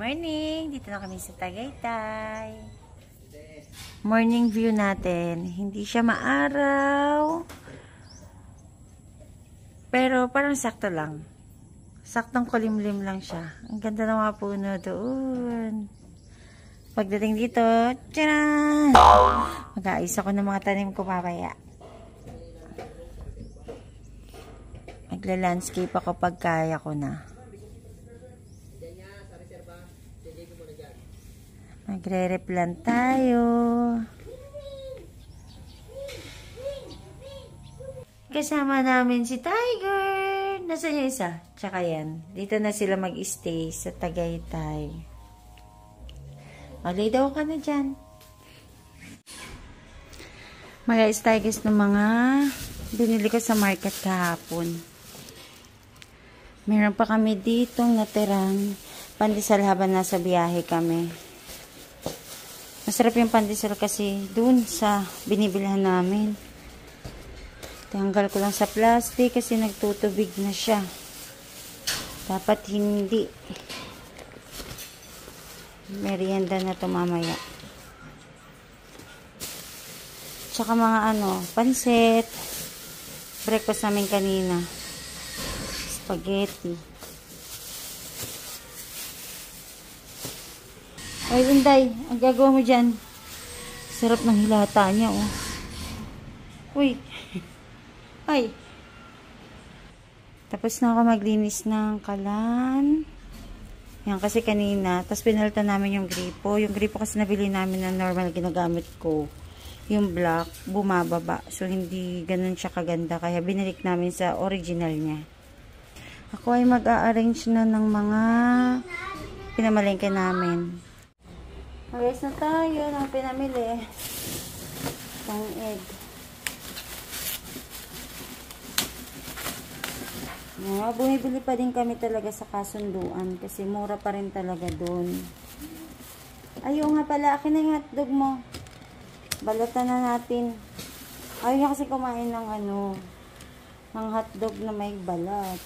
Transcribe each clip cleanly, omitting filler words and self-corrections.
morning! Dito na kami sa Tagaytay. Morning view natin. Hindi siya maaraw. Pero parang sakto lang. Saktong kulimlim lang siya. Ang ganda ng mga puno doon. Pagdating dito, tcharan! Mag-aayos ako ng mga tanim ko mamaya. Magla-landscape ako pag kaya ko na. Magre-replant tayo. Kasama namin si Tiger. Nasaan yung isa? Tsaka yan. Dito na sila mag-stay sa Tagaytay. Malay daw ka na dyan. Mag-ayos tayo guys ng mga binili ko sa market kahapon. Meron pa kami ditong natirang pandesal habang nasa biyahe kami. Masarap yung pandesal kasi dun sa binibilhan namin. Tanggal ko lang sa plastic kasi nagtutubig na siya. Dapat hindi. Merienda na to mamaya. Tsaka mga pansit. Breakfast namin kanina. Spaghetti. Ay, Inday, ang gagawa mo dyan. Sarap ng hilata niya, oh. Uy. Ay. Tapos na ako maglinis ng kalan. Yan, kasi kanina. Tapos pinalitan namin yung gripo. Yung gripo kasi nabili namin na normal ginagamit ko. Yung black, bumababa. So, hindi ganun siya kaganda. Kaya binalik namin sa original niya. Ako ay mag-a-arrange na ng mga pinamalengke namin. Mag-ayos na tayo ng pinamili. Pang egg. Bumibili pa din kami talaga sa kasunduan kasi mura pa rin talaga doon. Ayaw nga pala, akin na yung hotdog mo. Balatan na natin. Ayaw niya kasi kumain ng ng hotdog na may balat.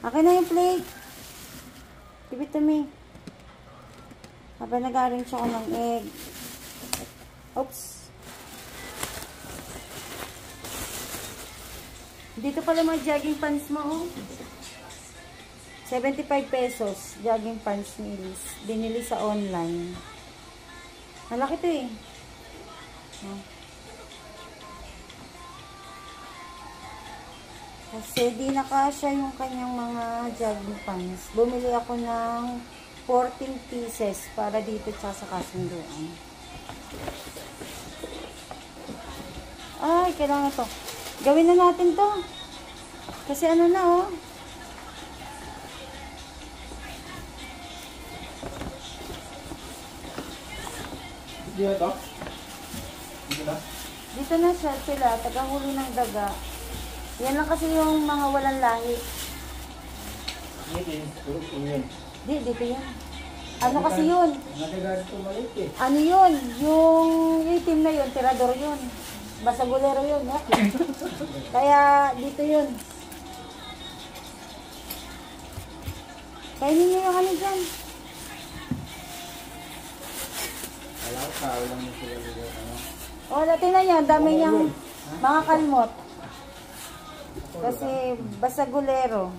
Akin na yung plate. Give it to me. Habang nag-arrange ako ng egg. Oops. Dito pala mga jogging pants mo, oh. 75 pesos. Jogging pants ni Liz. Binili sa online. Malaki to eh. Oh. Kasi di nakasya yung kanyang mga jogging pants. Bumili ako ng 14 pieces para dito tsaka sa kasunduan. Ay, kailangan to. Gawin na natin to. Kasi na, oh. Dito to? Dito na? Dito na siya sila. Tagahuli ng daga. Yan lang kasi yung mga walang lahi. Di, dito yan. Ano kasi yun? Ano yun? Yung itim na yun, tirador yun. Basagulero yun. Kaya dito yun. Kainin nyo yung ano dyan. O, tingnan nyo, dami niyang mga kalmot. Kasi basagulero.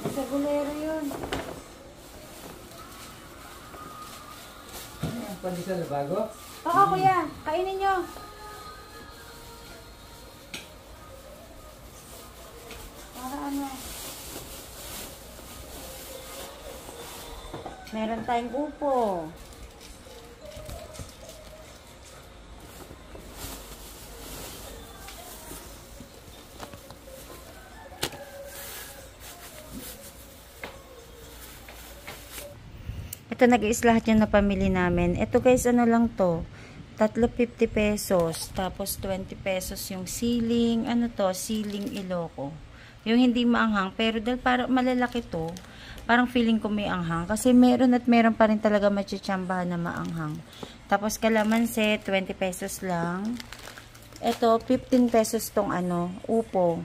Basagulero yun. Pandesal na bago? Oo, kuya. Kainin nyo. Para ano? Meron tayong upo. Ito nag-iis lahat yung napamili namin. Ito guys, ano lang to? 350 pesos. Tapos 20 pesos yung ceiling. Ano to? Ceiling Iloco. Yung hindi maanghang. Pero dahil parang malalaki to, parang feeling ko may anghang. Kasi meron at meron pa rin talaga machichambahan na maanghang. Tapos kalamansi, 20 pesos lang. Ito, 15 pesos tong upo.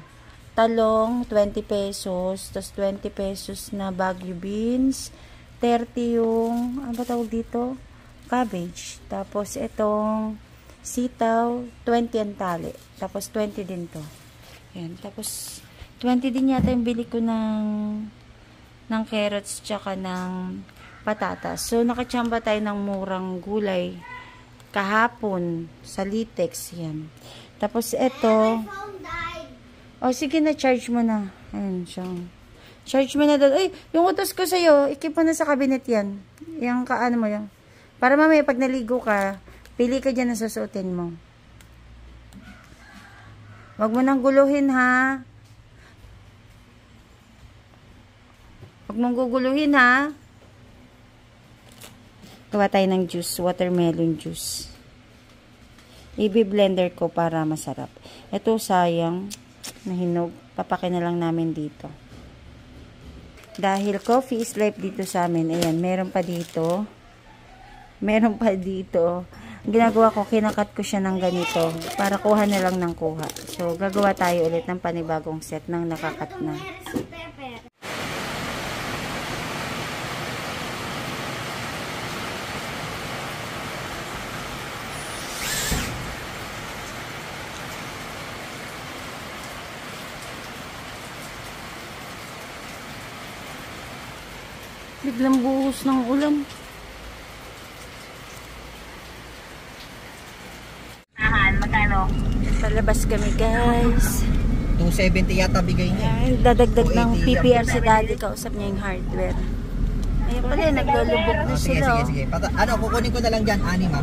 talong, 20 pesos. Tapos 20 pesos na Baguio beans. 30 yung, ano ba tawag dito? Cabbage. Tapos itong sitaw, 20 ang tali. Tapos 20 din to. Yan. Tapos 20 din yata yung bili ko ng carrots tsaka ng patatas. So, nakachamba tayo ng murang gulay kahapon sa Litex. Yan. Tapos ito, oh, sige na, charge mo na. Ayun siya. Charge mo na doon. Ay, yung utos ko sa'yo, ikip mo na sa cabinet yan. Yung kaano mo yan. Para mamaya pag naligo ka, pili ka dyan na susuotin mo. Huwag mo nang guluhin, ha? Huwag mong guguluhin, ha? Gawa tayo ng juice, watermelon juice. I-blender ko para masarap. Ito, sayang, nahinog. Papaki na lang namin dito. Dahil coffee is life dito sa amin. Ayan, meron pa dito. Meron pa dito. Ang ginagawa ko, kinakat ko siya ng ganito para kuha na lang ng kuha. So, gagawa tayo ulit ng panibagong set ng nakakat na. Biglang buhos ng ulan. Magkano? Palabas kami, guys. 270 yata bigay niya. Ay, dadagdag ng PPR si daddy. Kausap niya yung hardware. Ayun pala, naglulubog na Sige, sila. sige, sige. Ano, kukunin ko na lang dyan, 6 ha?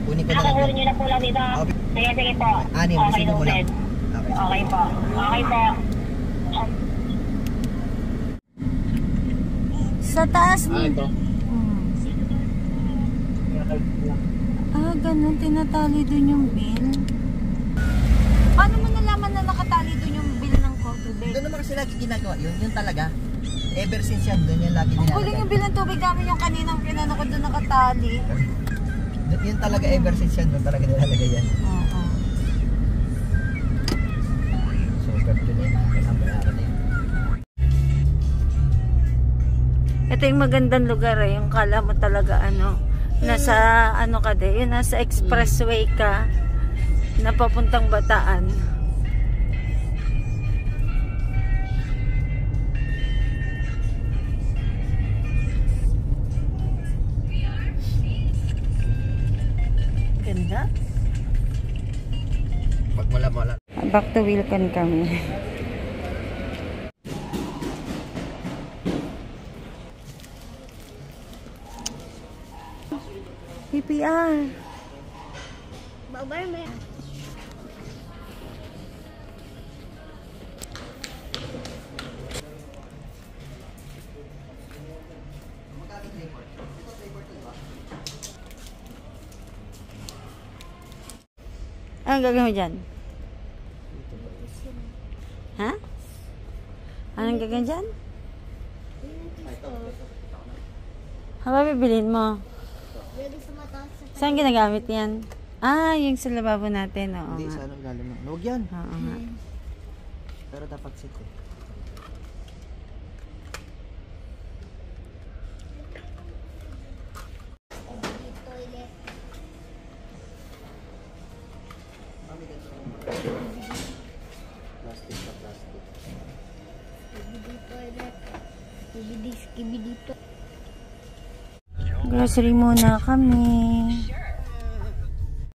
Kunin ko na lang Kukunin dyan. nyo na po lang dito. Sige, sige po. 6, Okay, receive mo lang. noted. Okay. Okay po. Okay po. Sa taas ni... ito. Ah, ganun. Tinatali dun yung bill. Paano mo nalaman na nakatali dun yung bill ng tubig? Doon naman kasi lagi ginagawa. Yun talaga. Ever since yan, doon yan lagi Ang nilalagay. kuling yung bill ng tubig namin yung kaninang pinano ko dun nakatali. Yun talaga, ever since yan, doon talaga nilalagay yan. Oo. So, yun yan. Kailangan na yun. Ito yung magandang lugar eh. Yung kala mo talaga ano, nasa ano ka de, yun nasa expressway ka na papuntang Bataan. Ganda. Pag wala. Back to Wilcon kami. PPR. Babar, Anong gagawin mo dyan? Ha? Anong gagawin dyan? Haba bibilin mo? Saan ginagamit yan? Ah, yung sa lababo natin. Oo Hindi, nga. sa anong lalim na. Huwag yan. Oo nga. Pero dapat sit eh. Plastic na plastic. Grocery muna kami.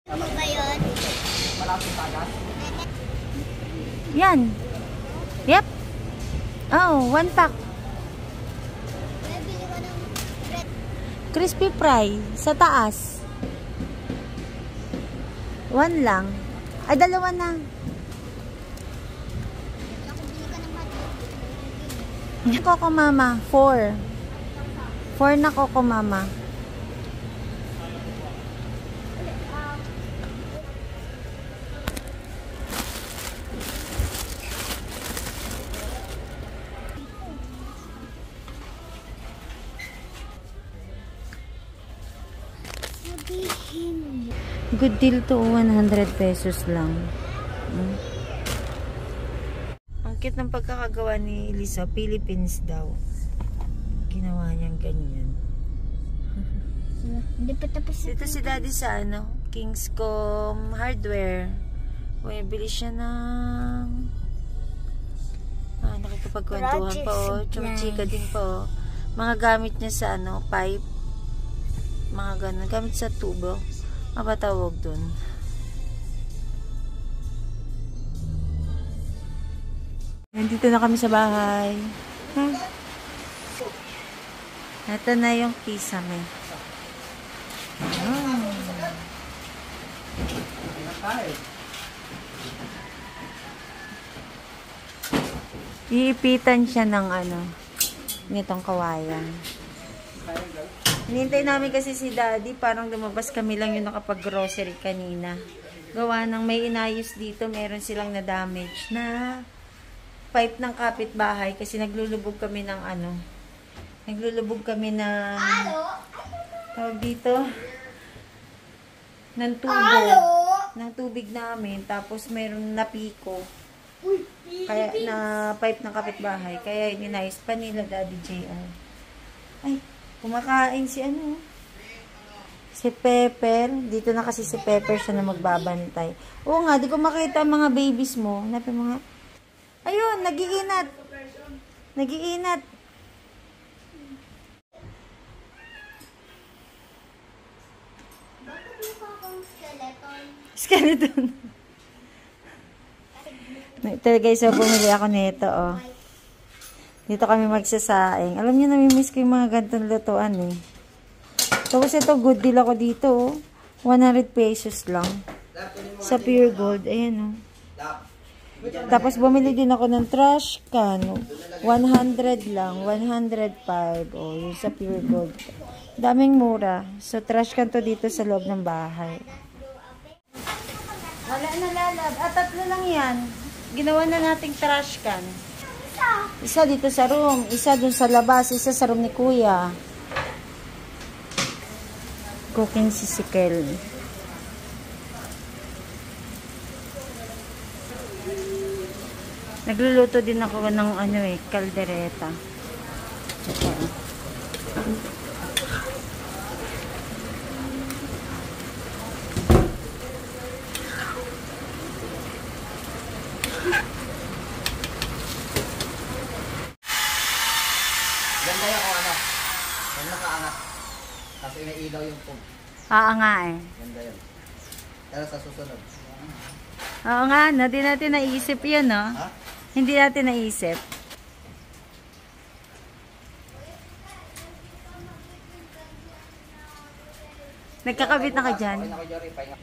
Ano ba yun? Yan. Yep. Oh, 1 pack. Bili ko ng bread. Crispy fry. Sa taas. 1 lang. Ay, 2 na. Ako bili ka ng mati. Coco Mama, 4. 4 na Coco Mama. Sabihin mo. Good deal to, 100 pesos lang. cute ng pagkakagawa ni Elisa. Philippines daw. Ginawa niyang ganyan. Hindi pa tapos. Dito si Daddy sa ano, Kingscom Hardware. Bumibili siya ng nakikipagkwentuhan pa oh. Chumchika din pa oh. Mga gamit niya sa ano, pipe. Mga ganun. Gamit sa tubo. Mapatawag dun. Nandito na kami sa bahay. Ito na yung kisame. Iipitan siya ng ano, nitong kawayan. Hinintay namin kasi si Daddy, parang lumabas kami lang yung nakapag-grocery kanina. Gawa ng may inayos dito, meron silang na-damage na pipe ng kapitbahay kasi naglulubog kami ng ano, naglulubog kami ng tawag dito ng tubo ng tubig namin, tapos meron napiko kaya na pipe ng kapitbahay, kaya inayos pa nila Daddy JR. Ay, kumakain si ano, si Pepper. Dito na kasi si Pepper siya na magbabantay. Oo nga, di ko makita ang mga babies mo. Napi mga ayun, nagiinat. Nagiinat. Skeleton. Ito guys, so bumili ako nito, oh. Dito kami magsasaing. Alam niyo, namimiss ko yung mga ganitong lutuan, eh. Tapos ito, good deal ako dito, oh. 100 pesos lang. Sa Pure Gold. Ayan, oh. Tapos bumili din ako ng trash can. 100 lang. 105. Oh, yung sa Pure Gold. Daming mura. So, trash can to dito sa loob ng bahay. Wala na lalab. Tatlo lang yan. Ginawa na nating trash can. Isa dito sa room. Isa dun sa labas. Isa sa room ni Kuya. Cooking sisikel. Nagluluto din ako ng ano eh, kaldereta. Ganda yan kung ano. Kung nakaangat. Tapos inailaw yung pump. Oo nga eh. Ganda yan. Pero sa susunod. Oo nga, hindi natin naisip yun, no? Ha? Hindi natin naisip. Nagkakabit na ka dyan. Okay na ko, Jory. Pahinga.